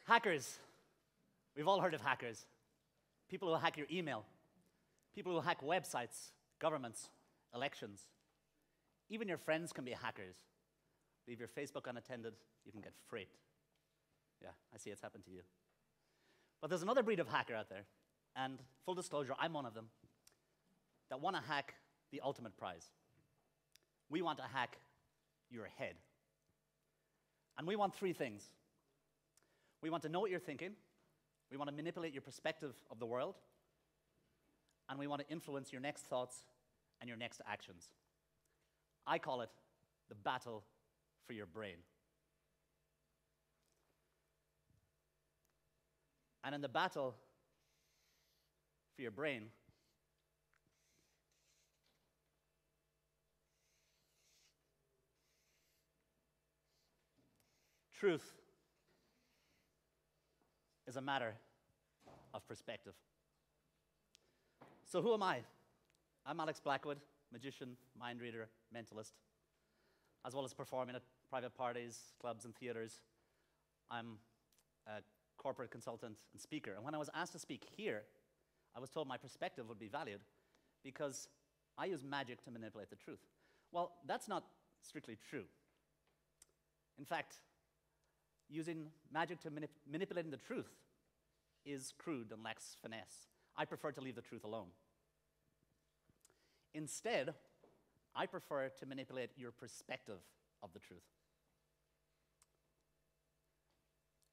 Hackers. We've all heard of hackers. People who hack your email. People who hack websites, governments, elections. Even your friends can be hackers. Leave your Facebook unattended, you can get frapped. Yeah, I see it's happened to you. But there's another breed of hacker out there, and full disclosure, I'm one of them, that want to hack the ultimate prize. We want to hack your head. And we want three things. We want to know what you're thinking, we want to manipulate your perspective of the world, and we want to influence your next thoughts and your next actions. I call it the battle for your brain. And in the battle for your brain, truth is a matter of perspective. So who am I? I'm Alex Blackwood, magician, mind reader, mentalist, as well as performing at private parties, clubs, and theaters. I'm a corporate consultant and speaker. And when I was asked to speak here, I was told my perspective would be valued because I use magic to manipulate the truth. Well, that's not strictly true. In fact, using magic to manipulating the truth is crude and lacks finesse. I prefer to leave the truth alone. Instead, I prefer to manipulate your perspective of the truth.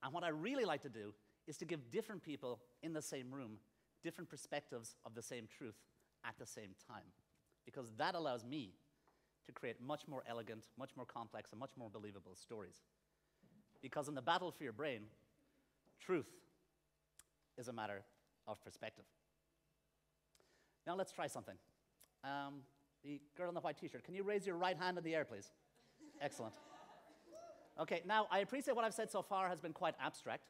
And what I really like to do is to give different people in the same room different perspectives of the same truth at the same time, because that allows me to create much more elegant, much more complex, and much more believable stories. Because in the battle for your brain, truth is a matter of perspective. Now let's try something. The girl in the white t-shirt, can you raise your right hand in the air, please? Excellent. Okay, now I appreciate what I've said so far has been quite abstract,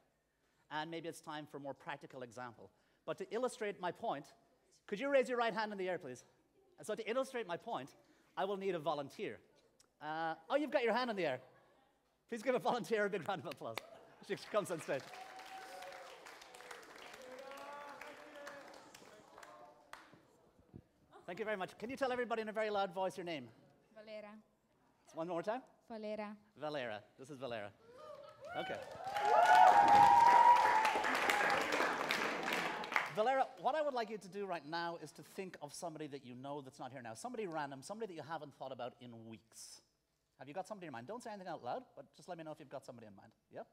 and maybe it's time for a more practical example. But to illustrate my point, could you raise your right hand in the air, please? And so to illustrate my point, I will need a volunteer. Oh, you've got your hand in the air. Please give a volunteer a big round of applause. She comes on stage. Thank you very much. Can you tell everybody in a very loud voice your name? Valera. One more time? Valera. Valera. This is Valera. Okay. Valera, what I would like you to do right now is to think of somebody that you know that's not here now. Somebody random, somebody that you haven't thought about in weeks. Have you got somebody in mind? Don't say anything out loud, but just let me know if you've got somebody in mind. Yep?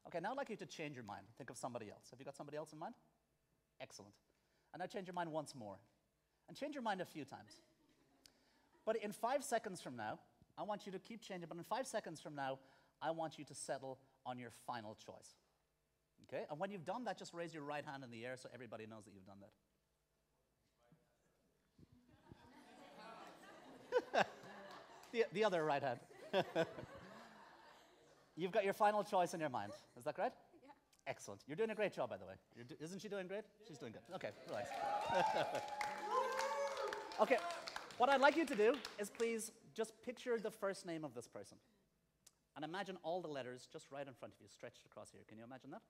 Okay, now I'd like you to change your mind. Think of somebody else. Have you got somebody else in mind? Excellent. And now change your mind once more. And change your mind a few times. But in 5 seconds from now, I want you to keep changing, but in 5 seconds from now, I want you to settle on your final choice. Okay? And when you've done that, just raise your right hand in the air so everybody knows that you've done that. The other right hand. You've got your final choice in your mind. Is that correct? Yeah. Excellent. You're doing a great job, by the way. Isn't she doing great? She's doing good. Okay, relax. Okay, what I'd like you to do is please just picture the first name of this person. And imagine all the letters just right in front of you, stretched across here. Can you imagine that?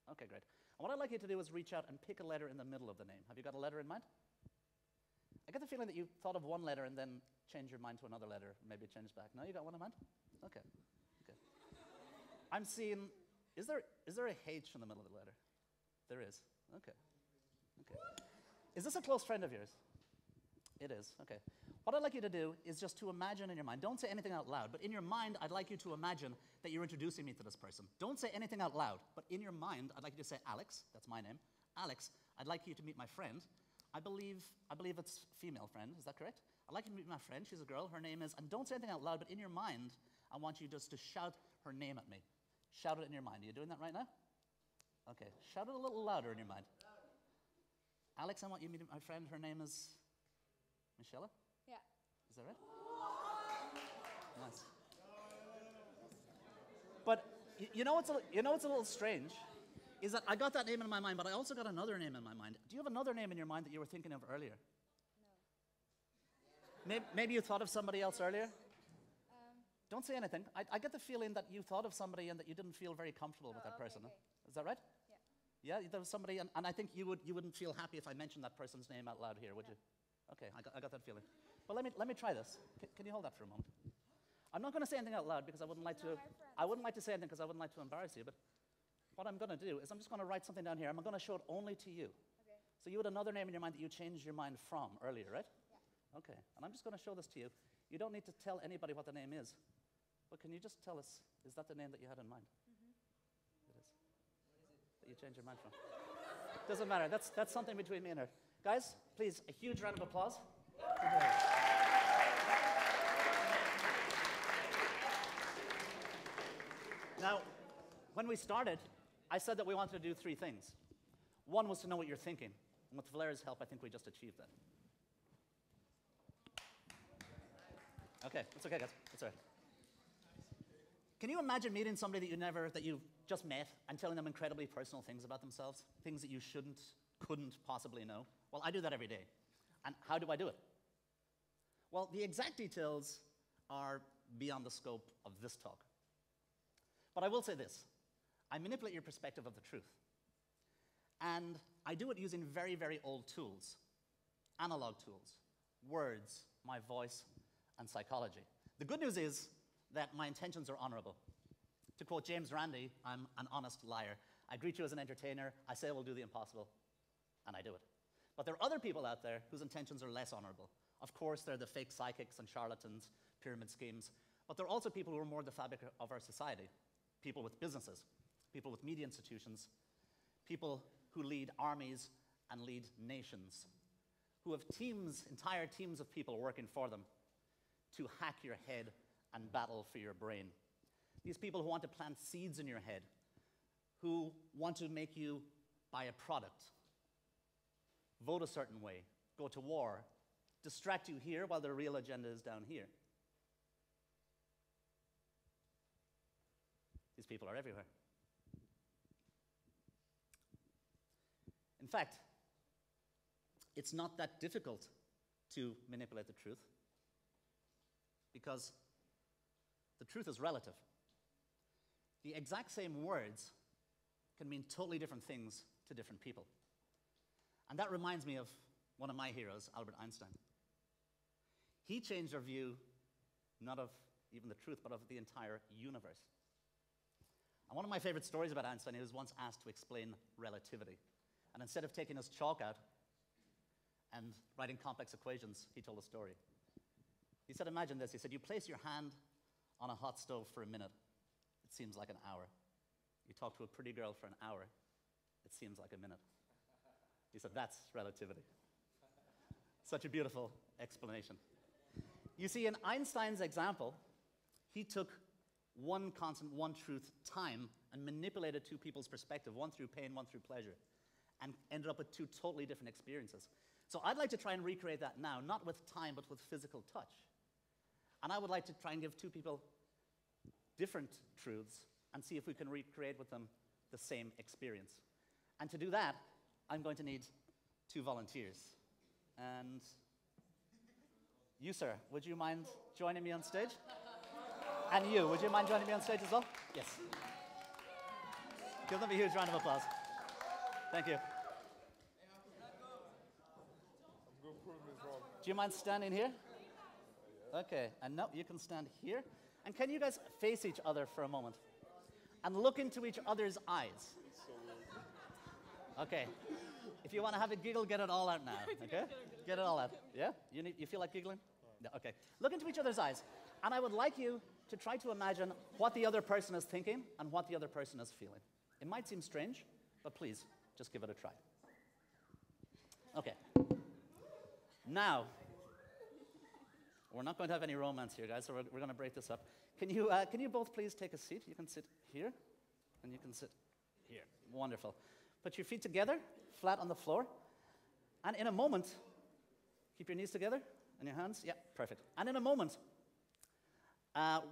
Yeah. Okay, great. And what I'd like you to do is reach out and pick a letter in the middle of the name. Have you got a letter in mind? I get the feeling that you thought of one letter and then changed your mind to another letter, maybe changed back. No, you got one in mind? Okay. Okay. I'm seeing, is there a H in the middle of the letter? There is. Okay. Okay. Is this a close friend of yours? It is. Okay. What I'd like you to do is just to imagine in your mind. Don't say anything out loud, but in your mind, I'd like you to imagine that you're introducing me to this person. Don't say anything out loud, but in your mind, I'd like you to say, Alex, that's my name. Alex, I'd like you to meet my friend. I believe it's female friend, is that correct? I'd like you to meet my friend, she's a girl, her name is, and don't say anything out loud, but in your mind, I want you just to shout her name at me. Shout it in your mind. Are you doing that right now? Okay, shout it a little louder in your mind. Alex, I want you to meet my friend, her name is Michelle? Yeah. Is that right? Nice. But you know what's a little strange? Is that I got that name in my mind, but I also got another name in my mind. Do you have another name in your mind that you were thinking of earlier? No. Maybe you thought of somebody else earlier? Don't say anything. I get the feeling that you thought of somebody and that you didn't feel very comfortable with that person. Okay. Is that right? Yeah. Yeah, there was somebody, and I think you wouldn't feel happy if I mentioned that person's name out loud here, would you? Okay, I got that feeling. Well, let me try this. Can you hold that for a moment? I'm not going to say anything out loud because I wouldn't like to. I wouldn't like to say anything because I wouldn't like to embarrass you. But what I'm going to do is I'm just going to write something down here. I'm going to show it only to you. Okay. So you had another name in your mind that you changed your mind from earlier, right? Yeah. Okay, and I'm just going to show this to you. You don't need to tell anybody what the name is, but can you just tell us, is that the name that you had in mind? It is. That you changed your mind from. Doesn't matter. That's something between me and her. Guys, please, a huge round of applause. Now, when we started, I said that we wanted to do three things. One was to know what you're thinking. And with Valera's help, I think we just achieved that. Okay, it's okay, guys. It's all right. Can you imagine meeting somebody that you just met and telling them incredibly personal things about themselves? Things that you couldn't possibly know? Well, I do that every day. And how do I do it? Well, the exact details are beyond the scope of this talk. But I will say this. I manipulate your perspective of the truth. And I do it using very, very old tools. Analog tools. Words, my voice, and psychology. The good news is that my intentions are honorable. To quote James Randi, I'm an honest liar. I greet you as an entertainer, I say I will do the impossible, and I do it. But there are other people out there whose intentions are less honorable. Of course, they're the fake psychics and charlatans, pyramid schemes, but there are also people who are more the fabric of our society. People with businesses, people with media institutions, people who lead armies and lead nations, who have teams, entire teams of people working for them to hack your head and battle for your brain. These people who want to plant seeds in your head, who want to make you buy a product, vote a certain way, go to war, distract you here while their real agenda is down here. These people are everywhere. In fact, it's not that difficult to manipulate the truth because the truth is relative. The exact same words can mean totally different things to different people. And that reminds me of one of my heroes, Albert Einstein. He changed our view not of even the truth, but of the entire universe. And one of my favorite stories about Einstein, he was once asked to explain relativity. And instead of taking his chalk out and writing complex equations, he told a story. He said, imagine this. He said, you place your hand on a hot stove for a minute. It seems like an hour. You talk to a pretty girl for an hour. It seems like a minute. He said, that's relativity. Such a beautiful explanation. You see, in Einstein's example, he took one constant, one truth, time, and manipulated two people's perspective, one through pain, one through pleasure, and ended up with two totally different experiences. So I'd like to try and recreate that now, not with time, but with physical touch. And I would like to try and give two people different truths and see if we can recreate with them the same experience. And to do that, I'm going to need two volunteers. And you, sir, would you mind joining me on stage? And you, would you mind joining me on stage as well? Yes. Give them a huge round of applause. Thank you. Do you mind standing here? Okay, and no, you can stand here. And can you guys face each other for a moment? And look into each other's eyes. Okay. If you want to have a giggle, get it all out now, okay? Get it all out. Yeah? You feel like giggling? No, okay. Look into each other's eyes. And I would like you to try to imagine what the other person is thinking and what the other person is feeling. It might seem strange, but please, just give it a try. Okay. Now, we're not going to have any romance here, guys, so we're going to break this up. Can you both please take a seat? You can sit here, and you can sit here. Wonderful. Put your feet together, flat on the floor. And in a moment, keep your knees together and your hands. Yeah, perfect. And in a moment,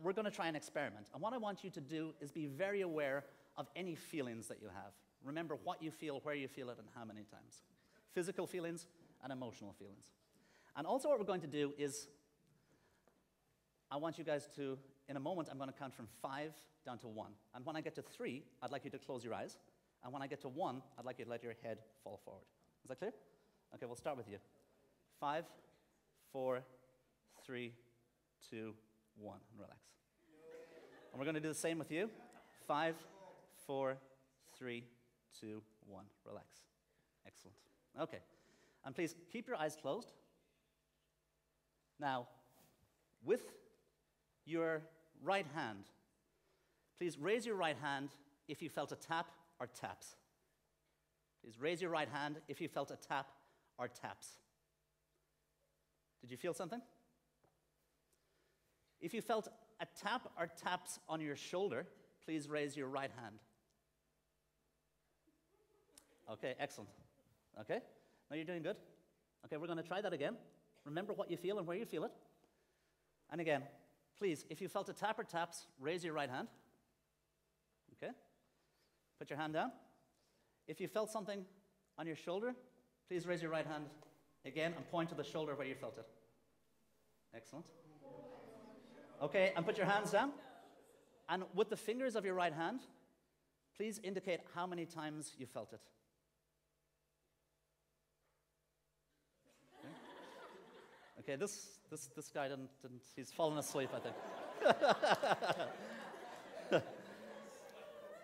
we're going to try an experiment. And what I want you to do is be very aware of any feelings that you have. Remember what you feel, where you feel it, and how many times. Physical feelings and emotional feelings. And also what we're going to do is I want you guys to in a moment, I'm going to count from 5 down to 1. And when I get to 3, I'd like you to close your eyes. And when I get to 1, I'd like you to let your head fall forward. Is that clear? Okay, we'll start with you. 5, 4, 3, 2, 1. And relax. And we're going to do the same with you. 5, 4, 3, 2, 1. Relax. Excellent. Okay. And please keep your eyes closed. Now, with your right hand, please raise your right hand if you felt a tap or taps. Please raise your right hand if you felt a tap or taps. Did you feel something? If you felt a tap or taps on your shoulder, please raise your right hand. Okay, excellent. Okay, now you're doing good. Okay, we're going to try that again. Remember what you feel and where you feel it. And again, please, if you felt a tap or taps, raise your right hand. Okay, put your hand down. If you felt something on your shoulder, please raise your right hand again and point to the shoulder where you felt it. Excellent. Okay, and put your hands down. And with the fingers of your right hand, please indicate how many times you felt it. Okay, this guy didn't, he's fallen asleep, I think.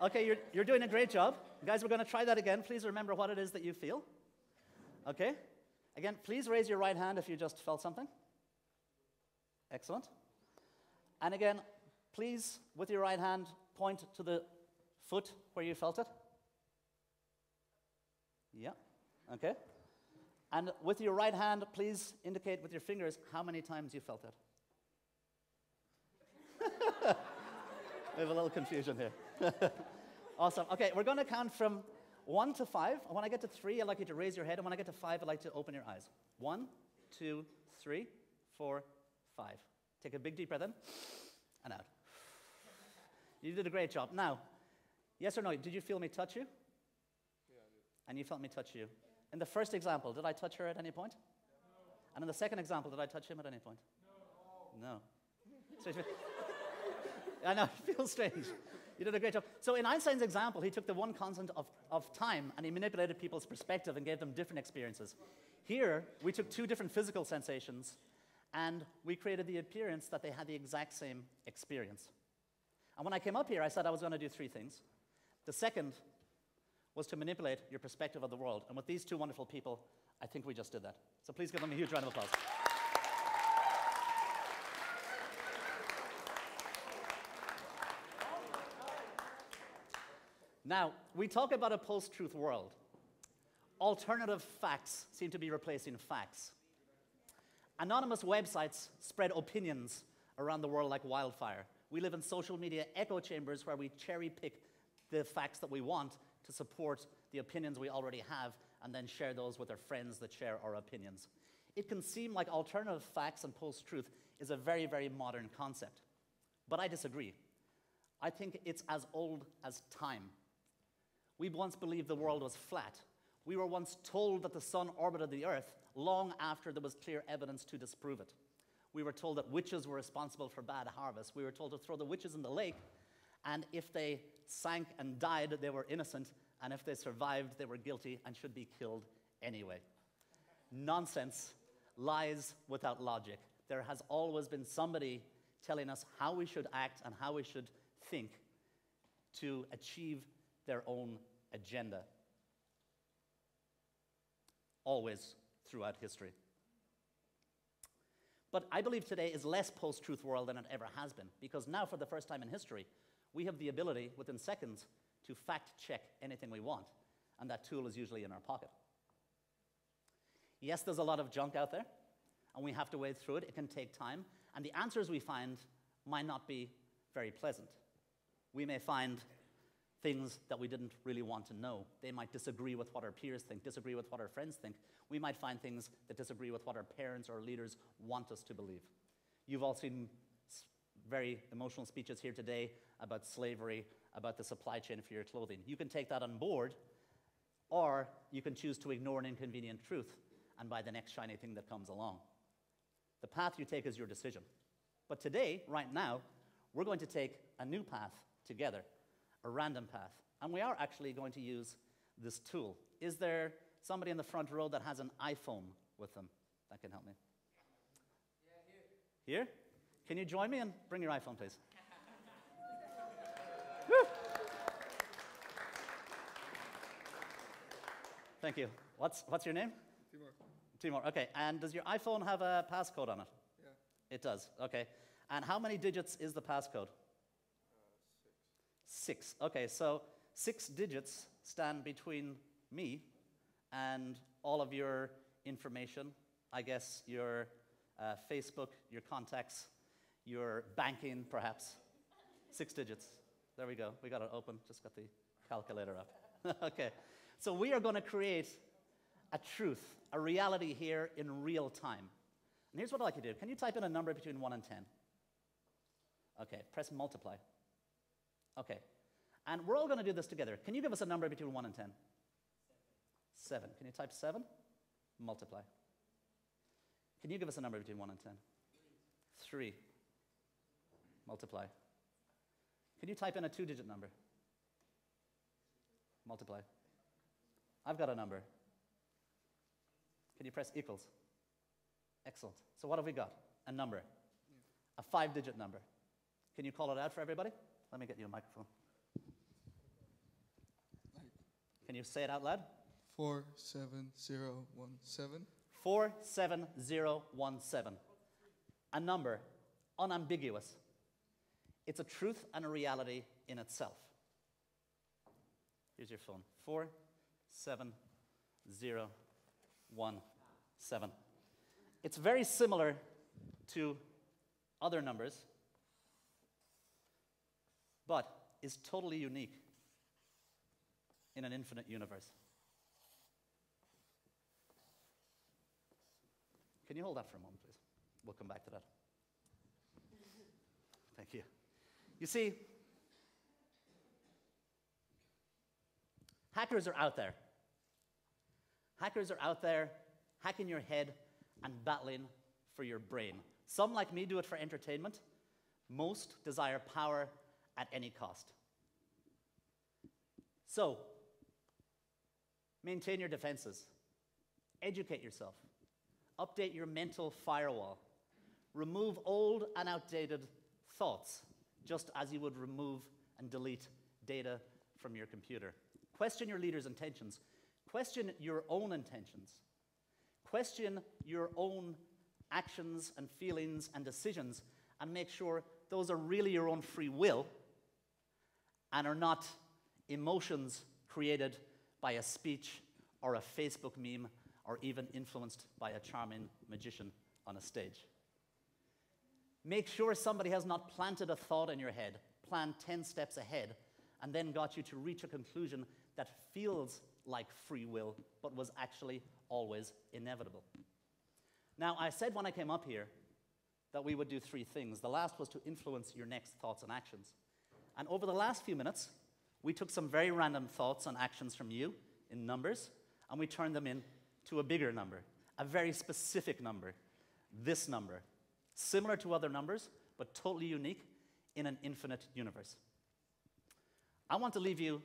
Okay, you're doing a great job. Guys, we're going to try that again. Please remember what it is that you feel. Okay? Again, please raise your right hand if you just felt something. Excellent. And again, please, with your right hand, point to the foot where you felt it. Yeah. Okay. And with your right hand, please indicate with your fingers how many times you felt it. We have a little confusion here. Awesome. Okay, we're going to count from 1 to 5. And when I get to 3, I'd like you to raise your head. And when I get to 5, I'd like to open your eyes. 1, 2, 3, 4, 5. Take a big deep breath in and out. You did a great job. Now, yes or no, did you feel me touch you? Yeah, I did. And you felt me touch you. In the first example, did I touch her at any point? No. And in the second example, did I touch him at any point? No. No. So I know, it feels strange. You did a great job. So in Einstein's example, he took the one constant of time and he manipulated people's perspective and gave them different experiences. Here, we took 2 different physical sensations and we created the appearance that they had the exact same experience. And when I came up here, I said I was going to do 3 things. The second was to manipulate your perspective of the world. And with these 2 wonderful people, I think we just did that. So please give them a huge round of applause. Now, we talk about a post-truth world. Alternative facts seem to be replacing facts. Anonymous websites spread opinions around the world like wildfire. We live in social media echo chambers where we cherry-pick the facts that we want to support the opinions we already have and then share those with our friends that share our opinions. It can seem like alternative facts and post-truth is a very, very modern concept. But I disagree. I think it's as old as time. We once believed the world was flat. We were once told that the sun orbited the earth long after there was clear evidence to disprove it. We were told that witches were responsible for bad harvests. We were told to throw the witches in the lake, and if they sank and died, they were innocent, and if they survived, they were guilty and should be killed anyway. Nonsense, lies without logic. There has always been somebody telling us how we should act and how we should think to achieve their own agenda. Always throughout history. But I believe today is less post-truth world than it ever has been, because now, for the first time in history, we have the ability, within seconds, to fact-check anything we want, and that tool is usually in our pocket. Yes, there's a lot of junk out there, and we have to wade through it. It can take time, and the answers we find might not be very pleasant. We may find things that we didn't really want to know. They might disagree with what our peers think, disagree with what our friends think. We might find things that disagree with what our parents or leaders want us to believe. You've all seen very emotional speeches here today about slavery, about the supply chain for your clothing. You can take that on board, or you can choose to ignore an inconvenient truth and buy the next shiny thing that comes along. The path you take is your decision. But today, right now, we're going to take a new path together, a random path. And we are actually going to use this tool. Is there somebody in the front row that has an iPhone with them that can help me? Yeah, here. Here? Can you join me and bring your iPhone, please? Woo! Thank you. What's your name? Timur. Timur, okay. And does your iPhone have a passcode on it? Yeah. It does, okay. And how many digits is the passcode? 6. Okay, so 6 digits stand between me and all of your information. I guess your Facebook, your contacts, your banking, perhaps. 6 digits. There we go. We got it open. Just got the calculator up. Okay. So we are going to create a truth, a reality here in real time. And here's what I'd like you to do. Can you type in a number between 1 and 10? Okay. Press multiply. Okay. And we're all going to do this together. Can you give us a number between 1 and 10? 7. Can you type 7? Multiply. Can you give us a number between 1 and 10? 3. Multiply. Can you type in a 2-digit number? Multiply. I've got a number. Can you press equals? Excellent. So what have we got? A number. A 5-digit number. Can you call it out for everybody? Let me get you a microphone. Can you say it out loud? 47017. 47017. A number, unambiguous. It's a truth and a reality in itself. Here's your phone. 47017. It's very similar to other numbers, but is totally unique in an infinite universe. Can you hold that for a moment, please? We'll come back to that. Thank you. You see, hackers are out there. Hackers are out there hacking your head and battling for your brain. Some, like me, do it for entertainment. Most desire power at any cost. So, maintain your defenses. Educate yourself. Update your mental firewall. Remove old and outdated thoughts, just as you would remove and delete data from your computer. Question your leader's intentions. Question your own intentions. Question your own actions and feelings and decisions, and make sure those are really your own free will and are not emotions created by a speech or a Facebook meme or even influenced by a charming magician on a stage. Make sure somebody has not planted a thought in your head, planned 10 steps ahead, and then got you to reach a conclusion that feels like free will, but was actually always inevitable. Now, I said when I came up here that we would do 3 things. The last was to influence your next thoughts and actions. And over the last few minutes, we took some very random thoughts and actions from you in numbers, and we turned them into a bigger number, a very specific number, this number. Similar to other numbers, but totally unique in an infinite universe. I want to leave you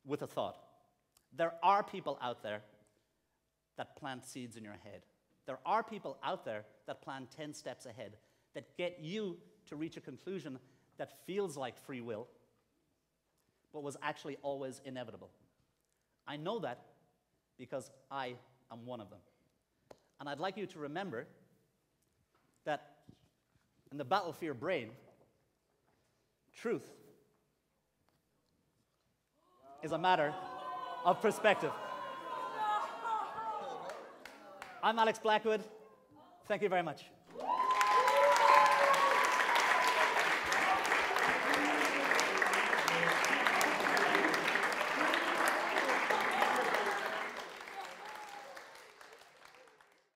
with a thought. There are people out there that plant seeds in your head. There are people out there that plan 10 steps ahead, that get you to reach a conclusion that feels like free will, but was actually always inevitable. I know that because I am one of them. And I'd like you to remember that in the battle for your brain, truth is a matter of perspective. I'm Alex Blackwood. Thank you very much.